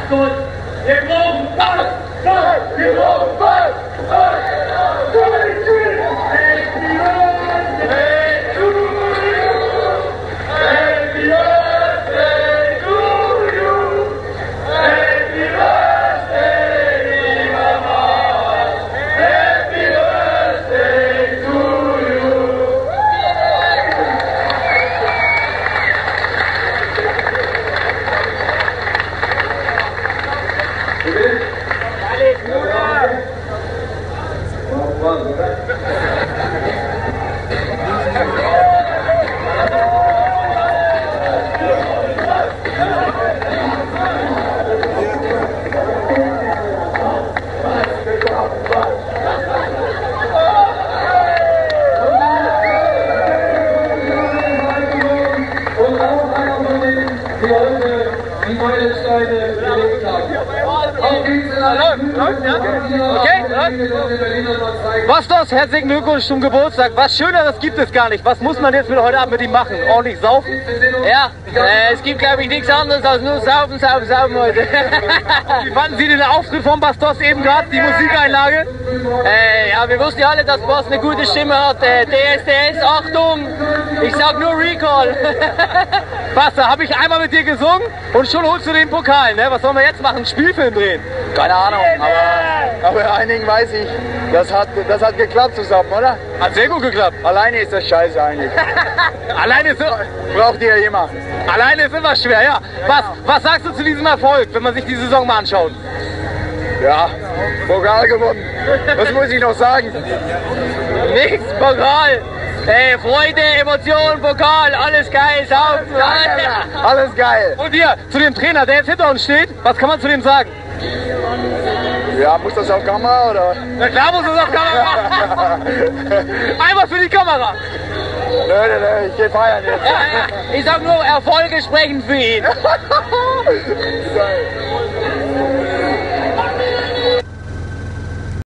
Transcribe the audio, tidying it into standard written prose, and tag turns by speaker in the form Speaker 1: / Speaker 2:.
Speaker 1: kurz. Wir brauchen Ball! Ball! Wir brauchen Ball! Ball!
Speaker 2: Bastos, herzlichen Glückwunsch zum Geburtstag. Was Schöneres gibt es gar nicht. Was muss man jetzt für heute Abend mit ihm machen? Ordentlich saufen?
Speaker 3: Ja, es gibt glaube ich nichts anderes als nur saufen, saufen, saufen heute.
Speaker 2: Wie fanden Sie den Auftritt von Bastos eben gerade, die Musikeinlage?
Speaker 3: Ja, wir wussten ja alle, dass Boss eine gute Stimme hat. DSDS, Achtung, ich sag nur Recall.
Speaker 2: Basta, habe ich einmal mit dir gesungen und schon holst du den Pokal, ne? Was sollen wir jetzt machen? Einen Spielfilm drehen?
Speaker 4: Keine Ahnung, aber einigen weiß ich, das hat geklappt zusammen, oder?
Speaker 2: Hat sehr gut geklappt.
Speaker 4: Alleine ist das scheiße eigentlich.
Speaker 2: Alleine ist
Speaker 4: braucht ihr ja jemand.
Speaker 2: Alleine ist immer schwer, ja. Was sagst du zu diesem Erfolg, wenn man sich die Saison mal anschaut?
Speaker 4: Ja, Pokal gewonnen. Was muss ich noch sagen?
Speaker 3: Nix, Pokal. Freude, Emotion, Pokal, alles geil, saufen.
Speaker 4: Alles geil.
Speaker 2: Und hier, zu dem Trainer, der jetzt hinter uns steht, was kann man zu dem sagen?
Speaker 4: Ja, muss das auf Kamera, oder?
Speaker 2: Na klar muss das auf Kamera machen. Einmal für die Kamera.
Speaker 4: Nö, ich geh feiern jetzt.
Speaker 3: Ja, ich sag nur, Erfolge sprechen für ihn.